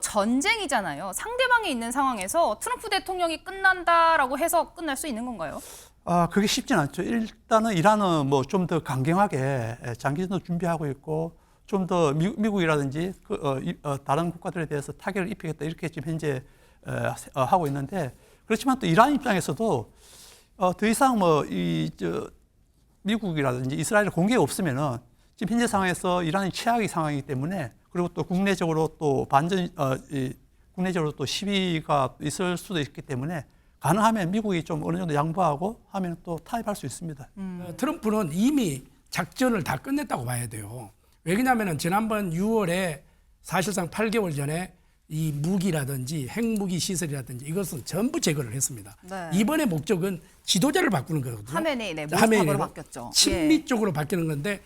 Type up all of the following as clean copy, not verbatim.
전쟁이잖아요. 상대방이 있는 상황에서 트럼프 대통령이 끝난다라고 해서 끝날 수 있는 건가요? 그게 쉽진 않죠. 일단은 이란은 뭐 좀 더 강경하게 장기전도 준비하고 있고 좀 더 미국이라든지 다른 국가들에 대해서 타격을 입히겠다 이렇게 지금 현재 하고 있는데 그렇지만 또 이란 입장에서도 더 이상 미국이라든지 이스라엘 공개가 없으면은 지금 현재 상황에서 이란이 최악의 상황이기 때문에 그리고 또 국내적으로 또 국내적으로 또 시위가 있을 수도 있기 때문에 가능하면 미국이 좀 어느 정도 양보하고 하면 또 타협할 수 있습니다. 트럼프는 이미 작전을 다 끝냈다고 봐야 돼요. 왜냐하면 지난번 6월에 사실상 8개월 전에 이 무기라든지 핵무기 시설이라든지 이것은 전부 제거를 했습니다. 네. 이번의 목적은 지도자를 바꾸는 거거든요. 하메네이, 모스타바로 바뀌었죠. 친미 쪽으로 바뀌는 건데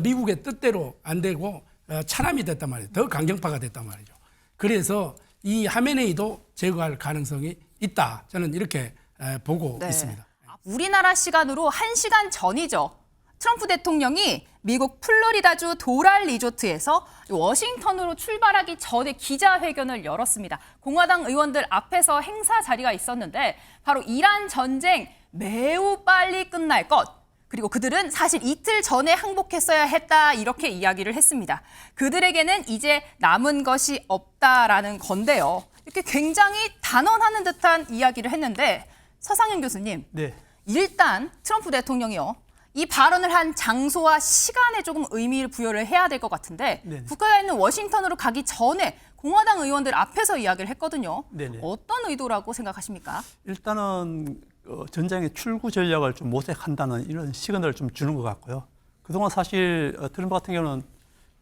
미국의 뜻대로 안 되고 차남이 됐단 말이에요. 더 강경파가 됐단 말이죠. 그래서 이 하메네이도 제거할 가능성이 있다. 저는 이렇게 보고 있습니다. 우리나라 시간으로 1시간 전이죠. 트럼프 대통령이 미국 플로리다주 도랄 리조트에서 워싱턴으로 출발하기 전에 기자회견을 열었습니다. 공화당 의원들 앞에서 행사 자리가 있었는데 바로 이란 전쟁 매우 빨리 끝날 것. 그리고 그들은 사실 이틀 전에 항복했어야 했다 이렇게 이야기를 했습니다. 그들에게는 이제 남은 것이 없다라는 건데요. 이렇게 굉장히 단언하는 듯한 이야기를 했는데 서상현 교수님, 네. 일단 트럼프 대통령이요. 이 발언을 한 장소와 시간에 조금 의미를 부여를 해야 될 것 같은데 네네. 국가가 있는 워싱턴으로 가기 전에 공화당 의원들 앞에서 이야기를 했거든요. 네네. 어떤 의도라고 생각하십니까? 일단은 전쟁의 출구 전략을 좀 모색한다는 이런 시그널을 좀 주는 것 같고요. 그동안 사실 트럼프 같은 경우는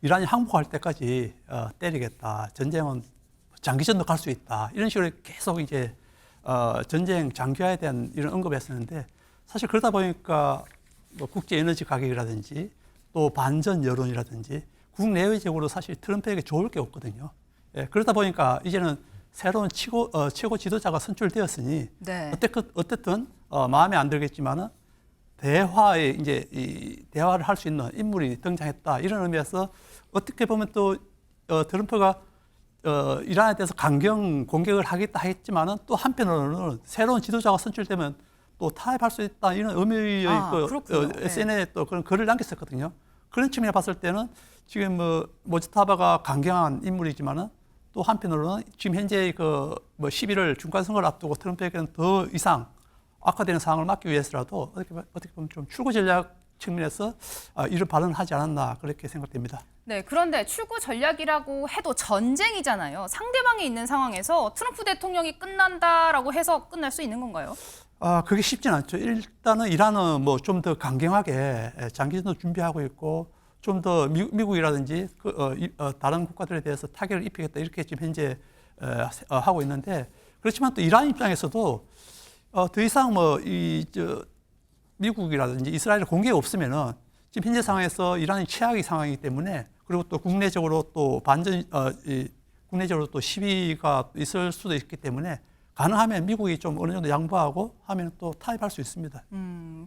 이란이 항복할 때까지 때리겠다. 전쟁은 장기전도 갈 수 있다. 이런 식으로 계속 이제 전쟁 장기화에 대한 이런 언급을 했었는데 사실 그러다 보니까 뭐 국제 에너지 가격이라든지 또 반전 여론이라든지 국내외적으로 사실 트럼프에게 좋을 게 없거든요. 예, 그러다 보니까 이제는 새로운 최고 지도자가 선출되었으니 네. 어쨌든 마음에 안 들겠지만은 대화에 이제 대화를 할 수 있는 인물이 등장했다 이런 의미에서 어떻게 보면 또 트럼프가 이란에 대해서 강경 공격을 하겠다 했지만은 또 한편으로는 새로운 지도자가 선출되면 또 타협할 수 있다 이런 의미의 SNS에 또 그런 글을 남겼었거든요. 그런 측면에 봤을 때는 지금 모지타바가 강경한 인물이지만은 또 한편으로는 지금 현재 11월 중간 선거를 앞두고 트럼프에게는 더 이상 악화되는 상황을 막기 위해서라도 어떻게 보면 좀 출구 전략 측면에서 이런 발언을 하지 않았나 그렇게 생각됩니다. 네, 그런데 출구 전략이라고 해도 전쟁이잖아요. 상대방이 있는 상황에서 트럼프 대통령이 끝난다라고 해서 끝날 수 있는 건가요? 그게 쉽진 않죠. 일단은 이란은 뭐 좀 더 강경하게 장기전도 준비하고 있고 좀 더 미국이라든지 다른 국가들에 대해서 타격을 입히겠다 이렇게 지금 현재 하고 있는데 그렇지만 또 이란 입장에서도 더 이상 미국이라든지 이스라엘 공개가 없으면은 지금 현재 상황에서 이란이 최악의 상황이기 때문에 그리고 또 국내적으로 또 국내적으로 또 시위가 있을 수도 있기 때문에 가능하면 미국이 좀 어느 정도 양보하고 하면 또 타협할 수 있습니다.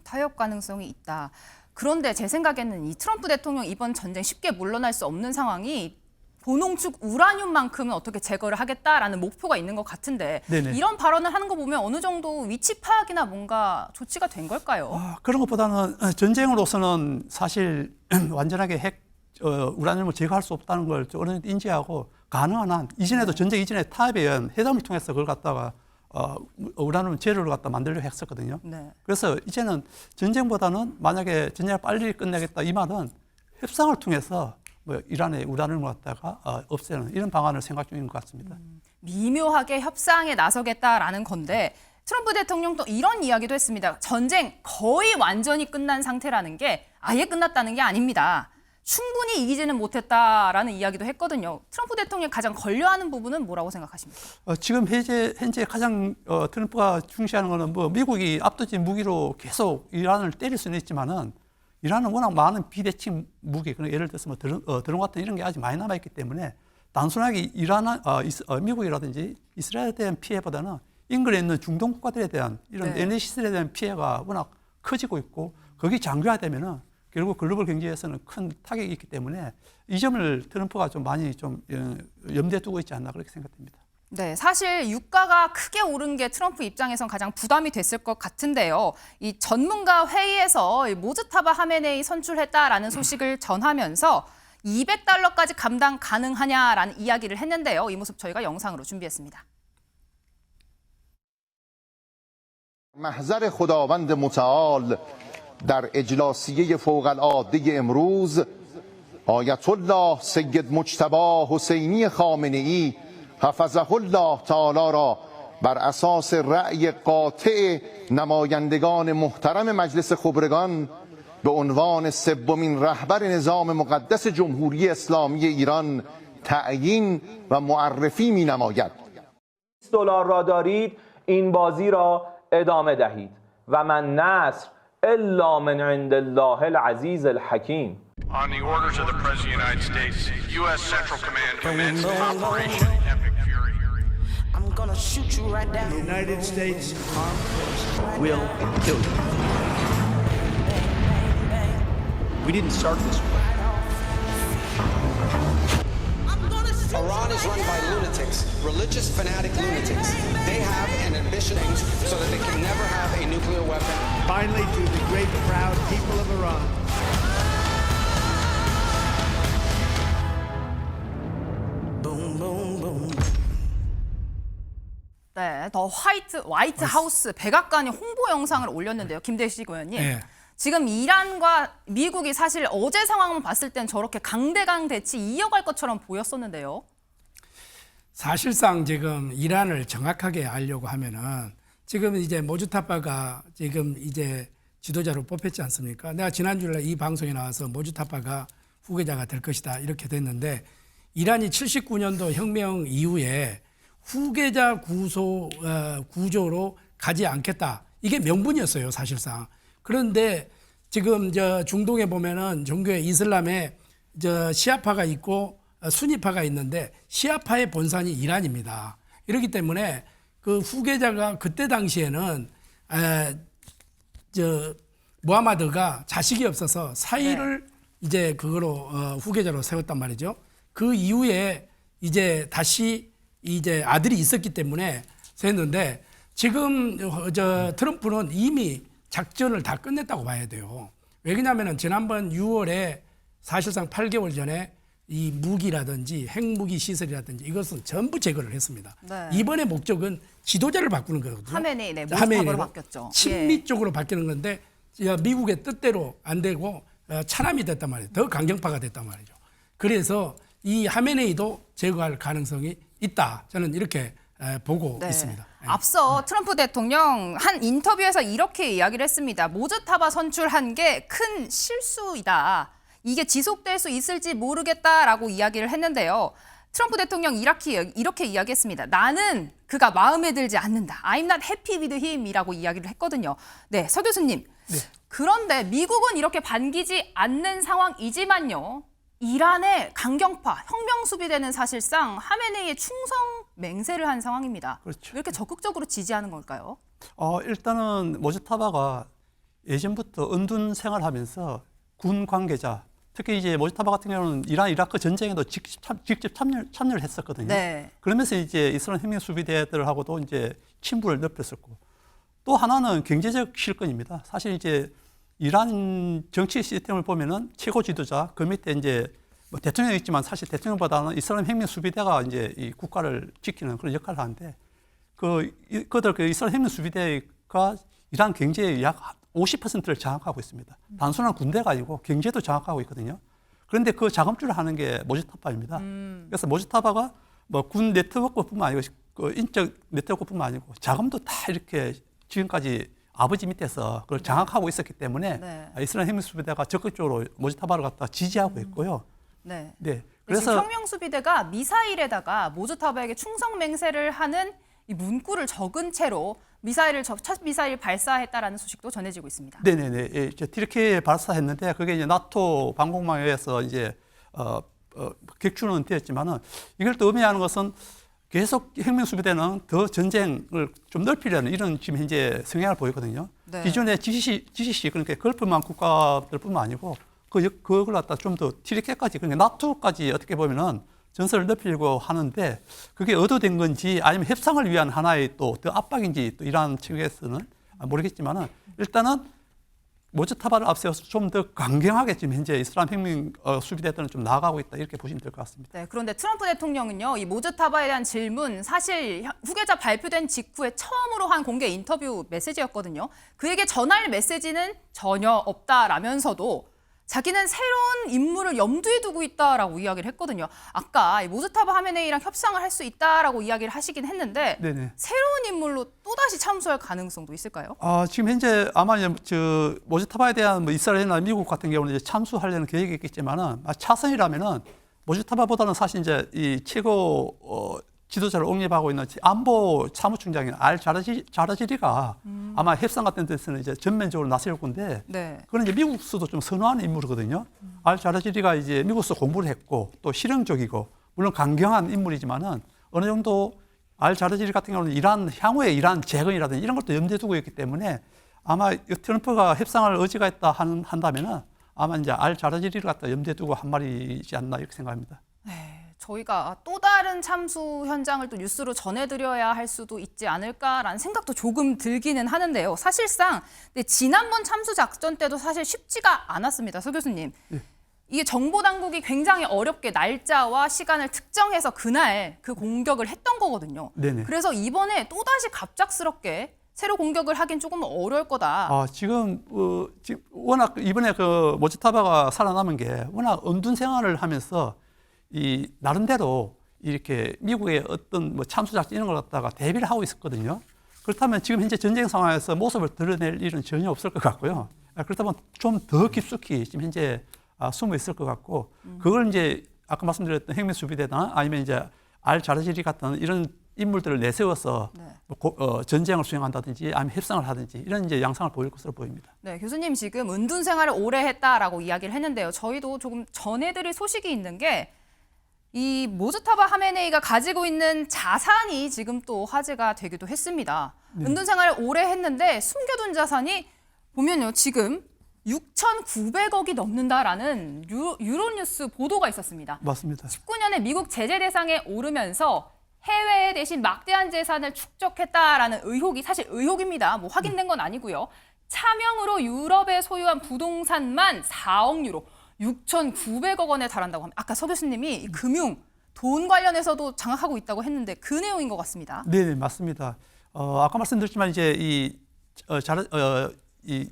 타협 가능성이 있다. 그런데 제 생각에는 이 트럼프 대통령 이번 전쟁 쉽게 물러날 수 없는 상황이 본홍축 우라늄만큼은 어떻게 제거를 하겠다라는 목표가 있는 것 같은데 네네. 이런 발언을 하는 거 보면 어느 정도 위치 파악이나 뭔가 조치가 된 걸까요? 그런 것보다는 전쟁으로서는 사실 완전하게 핵 우라늄을 제거할 수 없다는 걸 어느 정도 인지하고 가능한 한 이전에도 전쟁 이전에 타협에 의한 회담을 통해서 그걸 갖다가 우라늄 재료를 갖다 만들려고 했었거든요. 네. 그래서 이제는 전쟁보다는 만약에 전쟁을 빨리 끝내겠다 이 말은 협상을 통해서 이란의 우라늄을 갖다가 없애는 이런 방안을 생각 중인 것 같습니다. 미묘하게 협상에 나서겠다라는 건데 트럼프 대통령도 이런 이야기도 했습니다. 전쟁 거의 완전히 끝난 상태라는 게 아예 끝났다는 게 아닙니다. 충분히 이기지는 못했다라는 이야기도 했거든요. 트럼프 대통령이 가장 걸려하는 부분은 뭐라고 생각하십니까? 지금 현재 가장 트럼프가 중시하는 거는 미국이 압도적인 무기로 계속 이란을 때릴 수는 있지만은 이란은 워낙 많은 비대칭 무기, 예를 들어서 드론 같은 이런 게 아직 많이 남아있기 때문에 단순하게 미국이라든지 이스라엘에 대한 피해보다는 인근에 있는 중동 국가들에 대한 이런 에너지 시설에 대한 피해가 워낙 커지고 있고 거기 장기화되면은 결국 글로벌 경제에서는 큰 타격이 있기 때문에 이 점을 트럼프가 좀 많이 좀 염두에 두고 있지 않나 그렇게 생각됩니다. 네, 사실 유가가 크게 오른 게 트럼프 입장에선 가장 부담이 됐을 것 같은데요. 이 전문가 회의에서 모즈타바 하메네이 선출했다라는 소식을 전하면서 200달러까지 감당 가능하냐라는 이야기를 했는데요. 이 모습 저희가 영상으로 준비했습니다. محضر خداوند متعال در اجلاسیه فوق العاده امروز آیت الله سید مجتبی حسینی خامنه ای حفظه الله تعالی را بر اساس رأی قاطع نمایندگان محترم مجلس خبرگان به عنوان سومین رهبر نظام مقدس جمهوری اسلامی ایران تعیین و معرفی می نماید. $20 را دارید این بازی را ادامه دهید و من نصر الا من عند الله العزیز الحکیم. On the orders of the President of the United States, U.S. Central Command commenced Operation Epic Fury. I'm gonna shoot you right down. The United States Armed Forces will kill you. We didn't start this war. Iran is run by lunatics, religious fanatic lunatics. They have an ambition so that they can never have a nuclear weapon. Finally, to the great proud people of Iran. Boom, boom, boom. 네, 더 화이트 하우스 백악관이 홍보 영상을 올렸는데요. 김대식 의원님. 네. 지금 이란과 미국이 사실 어제 상황만 봤을 땐 저렇게 강대강 대치 이어갈 것처럼 보였었는데요. 사실상 지금 이란을 정확하게 알려고 하면은 지금 이제 모주타파가 지금 이제 지도자로 뽑혔지 않습니까? 내가 지난주에 이 방송에 나와서 모주타파가 후계자가 될 것이다 이렇게 됐는데 이란이 79년도 혁명 이후에 후계자 구조로 가지 않겠다. 이게 명분이었어요, 사실상. 그런데 지금 저 중동에 보면은 종교의 이슬람에 저 시아파가 있고 수니파가 있는데 시아파의 본산이 이란입니다. 이렇기 때문에 그 후계자가 그때 당시에는 저 무하마드가 자식이 없어서 사이를 이제 그거로 후계자로 세웠단 말이죠. 그 이후에 이제 다시 이제 아들이 있었기 때문에 했는데 지금 저 트럼프는 이미 작전을 다 끝냈다고 봐야 돼요. 왜냐하면 지난번 6월에 사실상 8개월 전에 이 무기라든지 핵무기 시설이라든지 이것은 전부 제거를 했습니다. 네. 이번의 목적은 지도자를 바꾸는 거거든요. 하메네이, 네, 모스타바로 바뀌었죠. 친미 예. 쪽으로 바뀌는 건데 미국의 뜻대로 안 되고 차남이 됐단 말이에요. 더 강경파가 됐단 말이죠. 그래서 이 하메네이도 제거할 가능성이 있다. 저는 이렇게 보고 네. 있습니다. 앞서 트럼프 대통령 한 인터뷰에서 이렇게 이야기를 했습니다. 모즈타바 선출한 게 큰 실수이다. 이게 지속될 수 있을지 모르겠다라고 이야기를 했는데요. 트럼프 대통령 이렇게 이야기했습니다. 나는 그가 마음에 들지 않는다. I'm not happy with him이라고 이야기를 했거든요. 네, 서 교수님. 네. 그런데 미국은 이렇게 반기지 않는 상황이지만요. 이란의 강경파, 혁명 수비대는 사실상 하메네이의 충성 맹세를 한 상황입니다. 그렇죠. 왜 이렇게 적극적으로 지지하는 걸까요? 일단은 모즈타바가 예전부터 은둔 생활하면서 군 관계자, 특히 이제 모즈타바 같은 경우는 이란 이라크 전쟁에도 직접 참여를 했었거든요. 네. 그러면서 이제 이슬람 혁명 수비대들하고도 이제 친분을 넓혔었고, 또 하나는 경제적 실권입니다. 사실 이제 이란 정치 시스템을 보면은 최고 지도자, 그 밑에 이제 뭐 대통령이 있지만 사실 대통령보다는 이슬람 혁명 수비대가 이제 이 국가를 지키는 그런 역할을 하는데, 그들 그 이슬람 혁명 수비대가 이란 경제의 약 50%를 장악하고 있습니다. 단순한 군대가 아니고 경제도 장악하고 있거든요. 그런데 그 자금줄을 하는 게 모즈타바입니다. 그래서 모즈타바가 뭐 군 네트워크뿐만 아니고 그 인적 네트워크뿐만 아니고 자금도 다 이렇게 지금까지 아버지 밑에서 그걸 장악하고 있었기 때문에 네. 이스라엘 혁명 수비대가 적극적으로 모즈타바를 갖다 지지하고 있고요. 네. 네. 그래서 그래서 혁명 수비대가 미사일에다가 모즈타바에게 충성 맹세를 하는 이 문구를 적은 채로 첫 미사일 발사했다라는 소식도 전해지고 있습니다. 네네네. 예, 이제 티르키예에 발사했는데 그게 이제 나토 방공망에 의해서 이제 격추는 되었지만은 이걸 또 의미하는 것은 계속 혁명수비대는 더 전쟁을 좀 넓히려는 이런 지금 현재 성향을 보이거든요. 네. 기존의 GCC 그러니까 걸프만 국가들뿐만 아니고 그걸 갖다 좀 더 튀르키예까지 그러니까 나토까지 어떻게 보면은 전선을 넓히려고 하는데 그게 의도된 건지 아니면 협상을 위한 하나의 또 더 압박인지 또 이러한 측에서는 모르겠지만은 일단은 모즈타바를 앞세워서 좀 더 강경하게 지금 현재 이슬람 혁명 수비대들은 좀 나아가고 있다 이렇게 보시면 될 것 같습니다. 네, 그런데 트럼프 대통령은요, 이 모즈타바에 대한 질문 사실 후계자 발표된 직후에 처음으로 한 공개 인터뷰 메시지였거든요. 그에게 전할 메시지는 전혀 없다라면서도 자기는 새로운 인물을 염두에 두고 있다라고 이야기를 했거든요. 아까 이 모즈타바 하메네이랑 협상을 할 수 있다라고 이야기를 하시긴 했는데 네네. 새로운 인물로 또다시 참수할 가능성도 있을까요? 지금 현재 아마 이제 모즈타바에 대한 뭐 이스라엘이나 미국 같은 경우는 이제 참수하려는 계획이 있겠지만은 차선이라면은 모즈타바보다는 사실 이제 이 최고 지도자를 옹립하고 있는 안보 사무총장인 자라지리가 아마 협상 같은 데서는 이제 전면적으로 나설 건데 네. 그건 이제 미국수도 좀 선호하는 인물이거든요. 자라지리가 이제 미국서 공부를 했고 또 실용적이고 물론 강경한 인물이지만은 어느 정도 자라지리 같은 경우는 향후의 이란 재건이라든지 이런 것도 염두에 두고 있기 때문에 아마 트럼프가 협상을 의지가 있다 한다면은 아마 이제 자라지리를 갖다 염두에 두고 한 말이지 않나 이렇게 생각합니다. 네. 저희가 또 다른 참수 현장을 또 뉴스로 전해드려야 할 수도 있지 않을까라는 생각도 조금 들기는 하는데요. 사실상 지난번 참수 작전 때도 사실 쉽지가 않았습니다. 서 교수님. 네. 이게 정보당국이 굉장히 어렵게 날짜와 시간을 특정해서 그날 그 공격을 했던 거거든요. 네네. 그래서 이번에 또다시 갑작스럽게 새로 공격을 하긴 조금 어려울 거다. 지금 워낙 이번에 그 모즈타바가 살아남은 게 워낙 은둔 생활을 하면서 이 나름대로 이렇게 미국의 어떤 뭐 참수 작전 이런 걸 갖다가 대비를 하고 있었거든요. 그렇다면 지금 현재 전쟁 상황에서 모습을 드러낼 일은 전혀 없을 것 같고요. 그렇다면 좀 더 깊숙이 지금 현재 숨어 있을 것 같고 그걸 이제 아까 말씀드렸던 혁명 수비대나 아니면 이제 자라지리 같은 이런 인물들을 내세워서 네. 전쟁을 수행한다든지 아니면 협상을 하든지 이런 이제 양상을 보일 것으로 보입니다. 네, 교수님 지금 은둔 생활을 오래 했다라고 이야기를 했는데요. 저희도 조금 전해드릴 소식이 있는 게 이 모즈타바 하메네이가 가지고 있는 자산이 지금 또 화제가 되기도 했습니다. 네. 은둔 생활을 오래 했는데 숨겨둔 자산이 보면요. 지금 6,900억이 넘는다라는 유로뉴스 보도가 있었습니다. 맞습니다. 19년에 미국 제재 대상에 오르면서 해외에 대신 막대한 재산을 축적했다라는 의혹이 사실 의혹입니다. 뭐 확인된 건 아니고요. 차명으로 유럽에 소유한 부동산만 4억 유로, 6,900억 원에 달한다고 합니다. 아까 서 교수님이 금융, 돈 관련해서도 장악하고 있다고 했는데 그 내용인 것 같습니다. 네, 맞습니다. 아까 말씀드렸지만 이제 이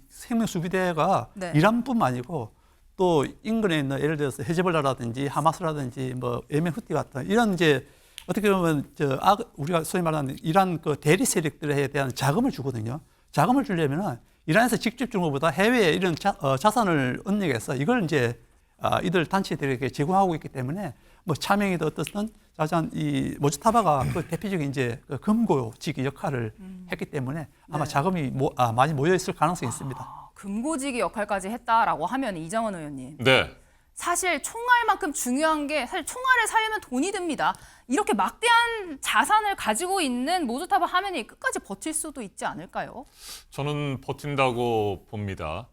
생명 수비대가 네. 이란뿐만 아니고 또 인근에 있는 예를 들어서 헤즈볼라라든지 하마스라든지 뭐 예멘 후티 같은 이런 이제 어떻게 보면 우리가 소위 말하는 이란 그 대리 세력들에 대한 자금을 주거든요. 자금을 주려면은 이란에서 직접 주는 것보다 해외에 이런 자산을 은닉해서 이걸 이제 이들 단체들에게 제공하고 있기 때문에 뭐 차명이든 어떻든 자잔 이 모즈타바가 그 대표적인 이제 그 금고지기 역할을 했기 때문에 아마 네. 자금이 많이 모여 있을 가능성이 있습니다. 금고지기 역할까지 했다라고 하면 이정원 의원님. 네. 사실 총알만큼 중요한 게 사실 총알을 사려면 돈이 듭니다. 이렇게 막대한 자산을 가지고 있는 모즈타바 하메네이 끝까지 버틸 수도 있지 않을까요? 저는 버틴다고 봅니다.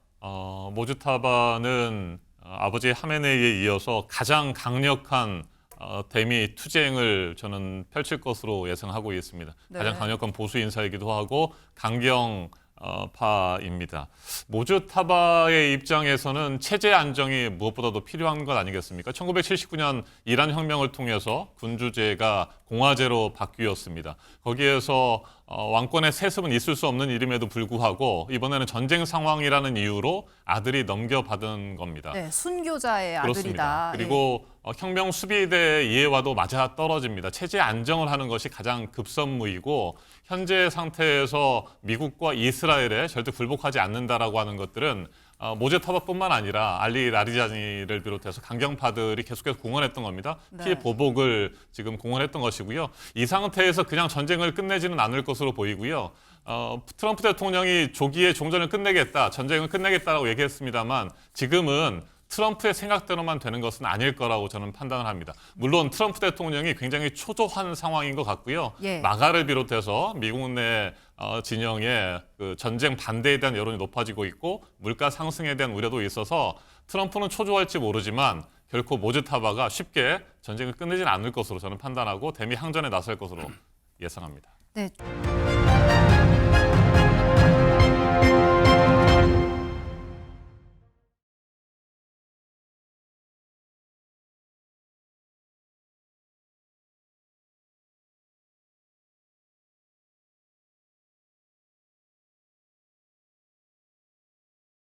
모즈타바는 아버지 하메네이에 이어서 가장 강력한 대미 투쟁을 저는 펼칠 것으로 예상하고 있습니다. 네. 가장 강력한 보수 인사이기도 하고 강경 파입니다. 모즈타바의 입장에서는 체제 안정이 무엇보다도 필요한 것 아니겠습니까? 1979년 이란 혁명을 통해서 군주제가 공화제로 바뀌었습니다. 거기에서 왕권의 세습은 있을 수 없는 일임에도 불구하고 이번에는 전쟁 상황이라는 이유로 아들이 넘겨받은 겁니다. 네, 순교자의 그렇습니다. 아들이다. 그리고 혁명 수비대의 이해와도 맞아 떨어집니다. 체제 안정을 하는 것이 가장 급선무이고 현재 상태에서 미국과 이스라엘에 절대 굴복하지 않는다라고 하는 것들은 모즈타바뿐만 아니라 알리 라리자니를 비롯해서 강경파들이 계속해서 공언했던 겁니다. 네. 피해 보복을 지금 공언했던 것이고요. 이 상태에서 그냥 전쟁을 끝내지는 않을 것으로 보이고요. 트럼프 대통령이 조기에 종전을 끝내겠다, 전쟁을 끝내겠다라고 얘기했습니다만 지금은 트럼프의 생각대로만 되는 것은 아닐 거라고 저는 판단을 합니다. 물론 트럼프 대통령이 굉장히 초조한 상황인 것 같고요. 예. 마가를 비롯해서 미국 내 진영의 그 전쟁 반대에 대한 여론이 높아지고 있고 물가 상승에 대한 우려도 있어서 트럼프는 초조할지 모르지만 결코 모즈 타바가 쉽게 전쟁을 끝내지는 않을 것으로 저는 판단하고 대미 항전에 나설 것으로 예상합니다. 네.